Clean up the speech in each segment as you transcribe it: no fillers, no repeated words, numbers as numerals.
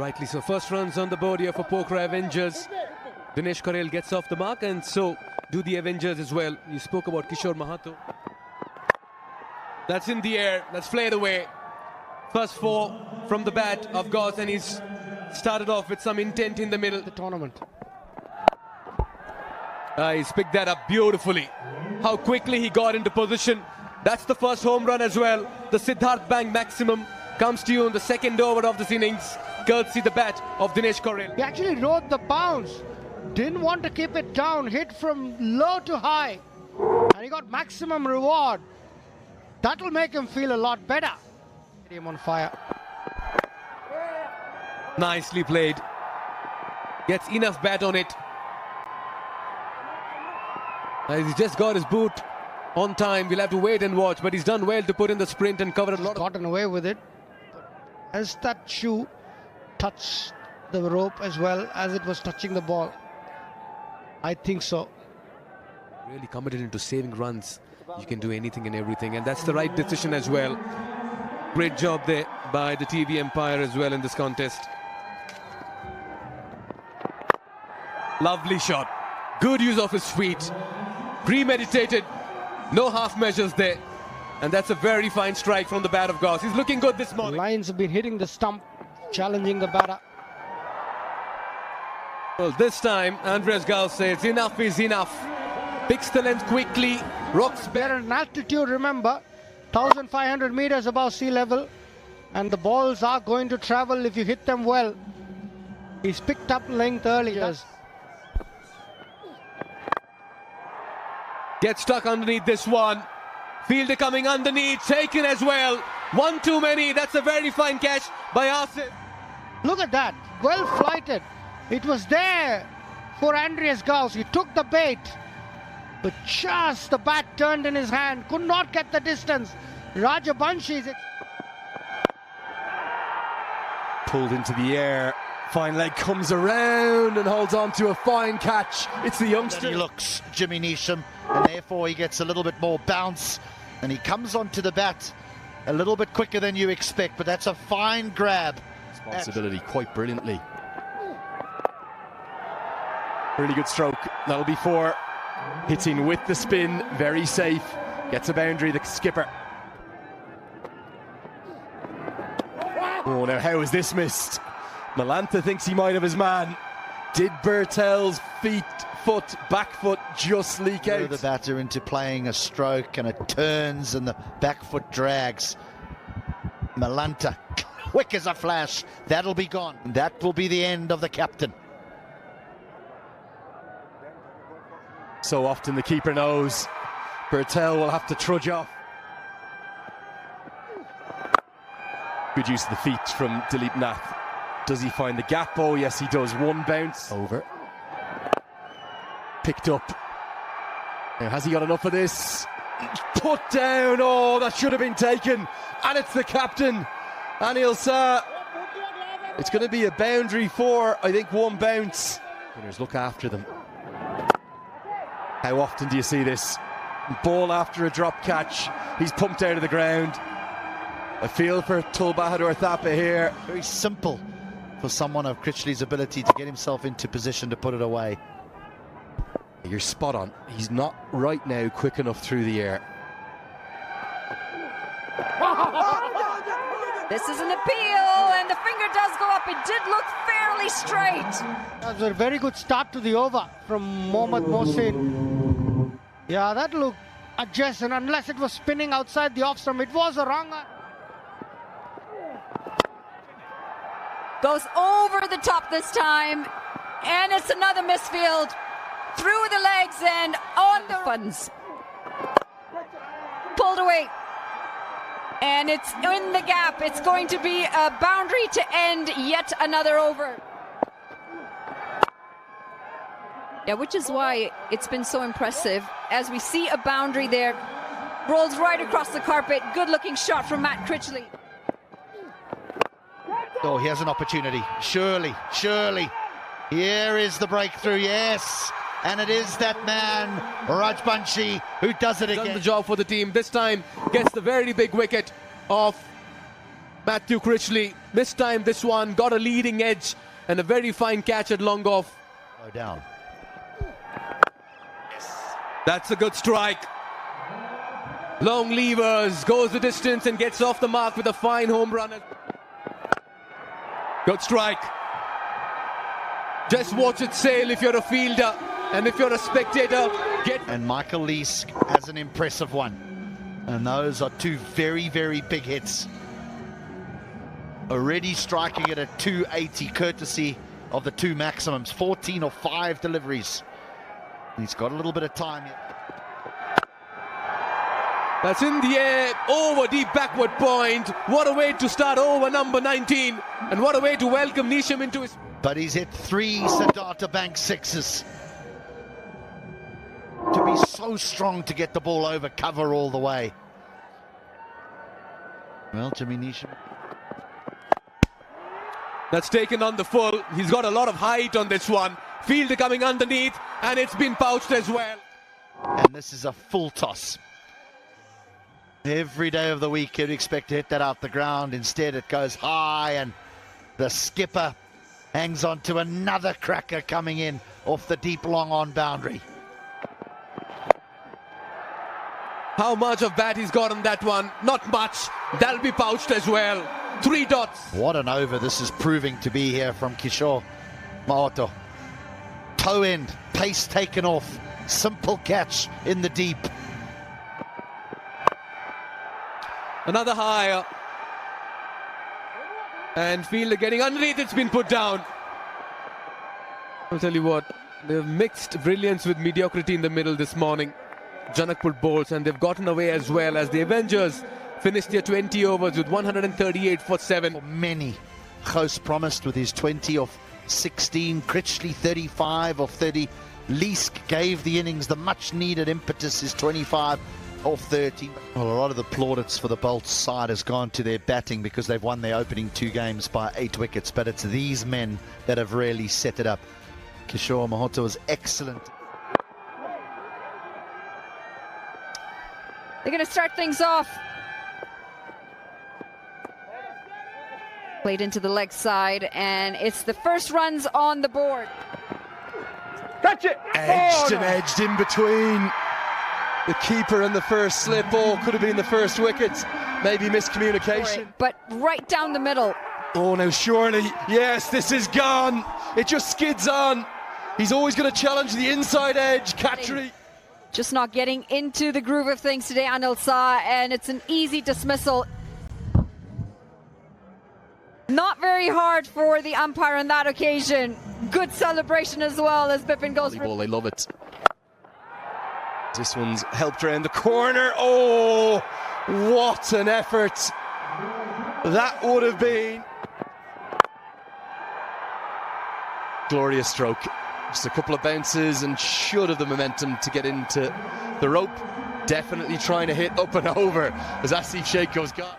Rightly so. First runs on the board here for Pokhara Avengers. Dinesh Karel gets off the mark, and so do the Avengers as well. You spoke about Kishore Mahato. That's in the air. That's flared away. First four from the bat of Gauss, and he's started off with some intent in the middle. The tournament. He's picked that up beautifully. How quickly he got into position. That's the first home run as well. The Siddharth Bank maximum comes to you in the second over of this innings, courtesy the bat of Dinesh Karel. He actually rode the bounce. Didn't want to keep it down. Hit from low to high. And he got maximum reward. That'll make him feel a lot better. Get him on fire. Nicely played. Gets enough bat on it. He's just got his boot on time. We'll have to wait and watch, but he's done well to put in the sprint and cover a lot. Gotten away with it. As that shoe touched the rope as well as it was touching the ball? I think so. Really committed into saving runs. You can do anything and everything, and that's the right decision as well. Great job there by the TV Empire as well in this contest. Lovely shot. Good use of his feet. Premeditated. No half measures there. And that's a very fine strike from the bat of Gauss. He's looking good this morning. Lines have been hitting the stump, challenging the batter. Well, this time, Andreas Gauss says enough is enough. Picks the length quickly. Rocks They're better. at an altitude, remember, 1,500 meters above sea level. And the balls are going to travel if you hit them well. He's picked up length early. Yes. Gets stuck underneath this one. Fielder coming underneath, taken as well. One too many. That's a very fine catch by Asif. Look at that. Well flighted. It was there for Andreas Gauss. He took the bait. But just the bat turned in his hand. Could not get the distance. Rajabanshi's pulled into the air. Fine leg comes around and holds on to a fine catch. It's the youngster. He looks Jimmy Neesham, and therefore he gets a little bit more bounce, and he comes onto the bat a little bit quicker than you expect, but that's a fine grab. Responsibility quite brilliantly. Really good stroke. That'll be four. Hitting with the spin, very safe. Gets a boundary, the skipper. Oh, now how is this missed? Malantha thinks he might have his man. Did Bertel's back foot just leak out? The batter into playing a stroke, and it turns and the back foot drags. Malantha, quick as a flash, that'll be gone. That will be the end of the captain. So often the keeper knows Bertel will have to trudge off. Good use of the feet from Dilip Nath. Does he find the gap? Oh yes, he does. One bounce over, picked up. Now has he got enough of this? Put down. Oh, that should have been taken, and it's the captain, Anil Shah. It's going to be a boundary for, I think, one bounce. Winners look after them. How often do you see this? Ball after a drop catch, he's pumped out of the ground. I feel for Tulbahadur Thapa here. Very simple for someone of Critchley's ability to get himself into position to put it away. You're spot on. He's not right now quick enough through the air. This is an appeal, and the finger does go up. It did look fairly straight. That was a very good start to the over from Mohammad Mohsin. Yeah, that looked adjacent, unless it was spinning outside the off stump. It was a wrong. Goes over the top this time, and it's another misfield. Through the legs and on the funds. Pulled away. And it's in the gap. It's going to be a boundary to end yet another over. Yeah, which is why it's been so impressive. As we see a boundary there, rolls right across the carpet. Good looking shot from Matt Critchley. Oh, he has an opportunity. Surely, surely. Here is the breakthrough, yes. And it is that man, Rajbanshi, who does it again. Done the job for the team. This time gets the very big wicket of Matthew Critchley mistimed this one, got a leading edge and a very fine catch at long off. Go down. That's a good strike. Long levers, goes the distance and gets off the mark with a fine home run. Good strike. Just watch it sail if you're a fielder, and if you're a spectator, And Michael Lees has an impressive one. And those are two very, very big hits. Already striking it at 280, courtesy of the two maximums. 14 or 5 deliveries. He's got a little bit of time yet. That's in the air, over deep backward point. What a way to start over number 19. And what a way to welcome Nisham into his... But he's hit 3 Siddhartha Bank sixes. To be so strong to get the ball over cover all the way. Well, Jimmy Nisham. That's taken on the full. He's got a lot of height on this one. Fielder coming underneath, and it's been pouched as well. And this is a full toss. Every day of the week you'd expect to hit that out the ground. Instead it goes high, and the skipper hangs on to another cracker coming in off the deep long on boundary. How much of bat he's got on that one? Not much. That'll be pouched as well. 3 dots. What an over this is proving to be here from Kishore Mahoto. Toe end, pace taken off, simple catch in the deep. Another higher. And fielder getting underneath, it's been put down. I'll tell you what, they've mixed brilliance with mediocrity in the middle this morning. Janakpur bowls, and they've gotten away as well as the Avengers finished their 20 overs with 138 for 7. For many, Gous promised with his 20 of 16, Critchley 35 of 30. Leesk gave the innings the much needed impetus, his 25 of 30. Well, a lot of the plaudits for the Bolts side has gone to their batting because they've won their opening 2 games by 8 wickets, but it's these men that have really set it up. Kishore Mahoto was excellent. They're going to start things off. Played into the leg side, and it's the first runs on the board. Touch it! Edged and edged in between the keeper and the first slip. Oh, could have been the first wicket. Maybe miscommunication. But right down the middle. Oh, now surely. Yes, this is gone. It just skids on. He's always going to challenge the inside edge. Khatri. Just not getting into the groove of things today, Anil Shah, and it's an easy dismissal. Not very hard for the umpire on that occasion. Good celebration as well as Bipin goes for... They love it. This one's helped around the corner. Oh, what an effort. That would have been. Glorious stroke. Just a couple of bounces and should have the momentum to get into the rope. Definitely trying to hit up and over as Asif Sheikh goes gone.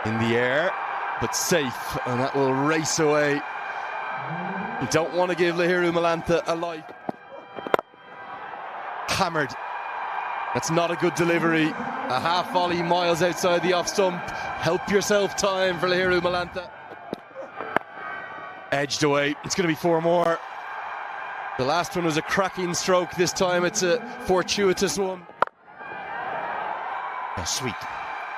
In the air, but safe, and that will race away. You don't want to give Lahiru Malantha a light. Hammered. That's not a good delivery. A half volley miles outside the off stump. Help yourself time for Lahiru Malantha. Edged away. It's going to be 4 more. The last one was a cracking stroke. This time it's a fortuitous one. Oh, sweet.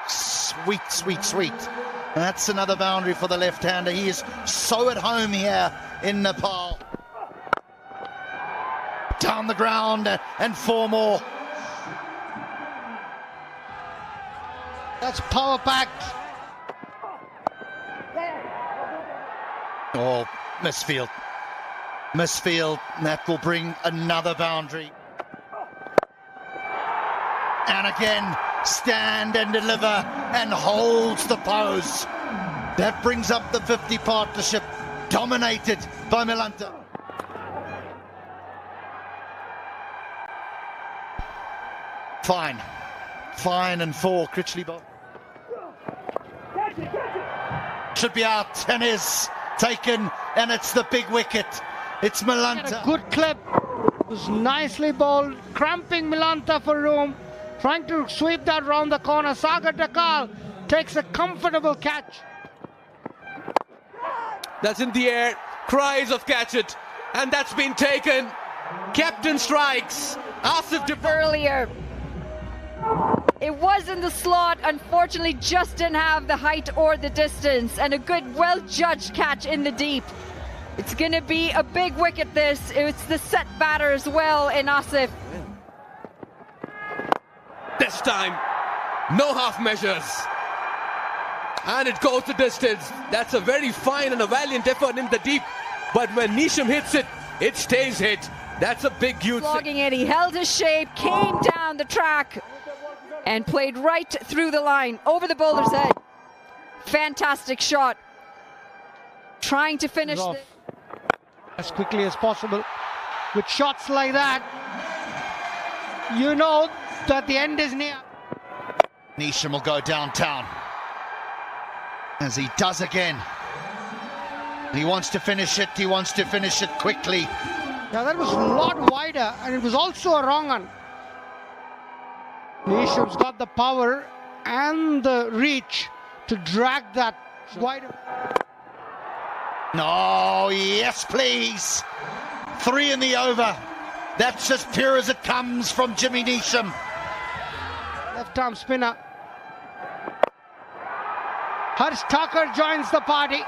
Sweet, sweet, sweet. And that's another boundary for the left-hander. He is so at home here in Nepal. Down the ground and 4 more. That's power packed. Oh, misfield. Misfield. That will bring another boundary. And again, stand and deliver and holds the pose. That brings up the 50 partnership, dominated by Malantha. Fine. Fine and 4, Critchley ball. Should be out and is taken, and it's the big wicket. It's Malantha. A good clip. It was nicely bowled, cramping Malantha for room, trying to sweep that round the corner. Sagar Dakal takes a comfortable catch. That's in the air. Cries of catch it. And that's been taken. Captain strikes. Asif Earlier. It was in the slot, unfortunately just didn't have the height or the distance, and a good, well-judged catch in the deep. It's going to be a big wicket this. It's the set batter as well in Asif. This time, no half measures. And it goes the distance. That's a very fine and a valiant effort in the deep. But when Neesham hits it, it stays hit. That's a big huge. Slogging it, he held his shape, came down the track, and played right through the line, over the bowler's head. Fantastic shot. Trying to finish Off this as quickly as possible. With shots like that, you know that the end is near. Neesham will go downtown, as he does again. He wants to finish it. He wants to finish it quickly. Yeah, that was a lot wider, and it was also a wrong one. Neesham's got the power and the reach to drag that wider. No, yes, please. 3 in the over. That's as pure as it comes from Jimmy Neesham. Left-arm spinner. Harsh Thakur joins the party.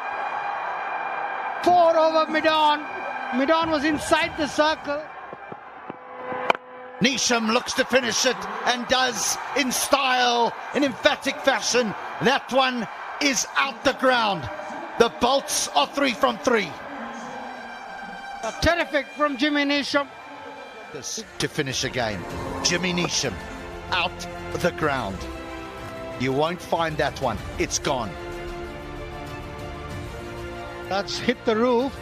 4 over mid-on. Mid-on was inside the circle. Neesham looks to finish it and does in style, in emphatic fashion. That one is out the ground. The bolts are 3 from 3. Terrific from Jimmy Neesham. This to finish a game. Jimmy Neesham out the ground. You won't find that one. It's gone. That's hit the roof,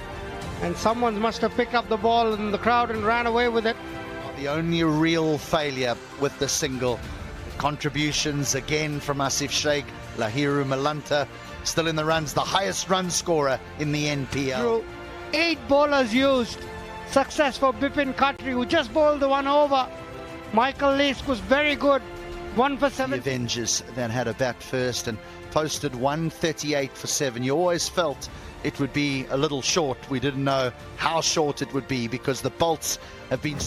and someone must have picked up the ball in the crowd and ran away with it. The only real failure with the single. Contributions again from Asif Sheikh, Lahiru Malanta, still in the runs, the highest run scorer in the NPL. Through 8 bowlers used. Success for Bipin Khatri, who just bowled the one over. Michael Leask was very good. 1 for 7. The Avengers then had a bat first and posted 138 for 7. You always felt it would be a little short. We didn't know how short it would be because the bolts have been